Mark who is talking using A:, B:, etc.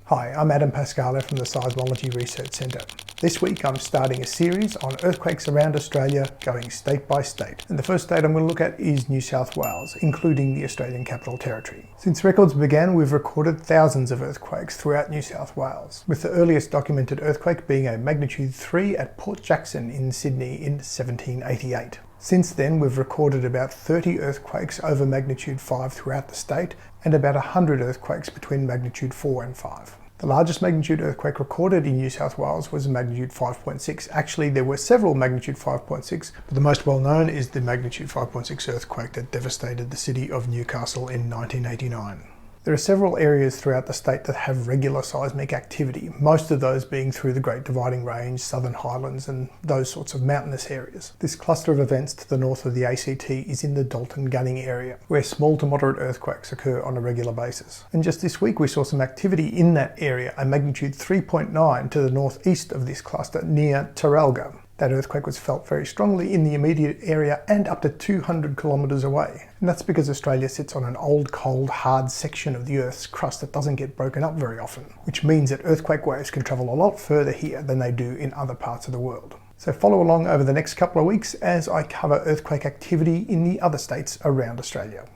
A: Hi, I'm Adam Pascala from the Seismology Research Centre. This week I'm starting a series on earthquakes around Australia, going state by state. And the first state I'm going to look at is New South Wales, including the Australian Capital Territory. Since records began, we've recorded thousands of earthquakes throughout New South Wales, with the earliest documented earthquake being a magnitude 3 at Port Jackson in Sydney in 1788. Since then, we've recorded about 30 earthquakes over magnitude 5 throughout the state and about 100 earthquakes between magnitude 4 and 5. The largest magnitude earthquake recorded in New South Wales was magnitude 5.6. Actually, there were several magnitude 5.6, but the most well known is the magnitude 5.6 earthquake that devastated the city of Newcastle in 1989. There are several areas throughout the state that have regular seismic activity, most of those being through the Great Dividing Range, Southern Highlands and those sorts of mountainous areas. This cluster of events to the north of the A.C.T is in the Dalton Gunning area, where small to moderate earthquakes occur on a regular basis. And just this week we saw some activity in that area, a magnitude 3.9 to the northeast of this cluster near Taralga. That earthquake was felt very strongly in the immediate area and up to 200 kilometres away. And that's because Australia sits on an old, cold, hard section of the Earth's crust that doesn't get broken up very often, which means that earthquake waves can travel a lot further here than they do in other parts of the world. So follow along over the next couple of weeks as I cover earthquake activity in the other states around Australia.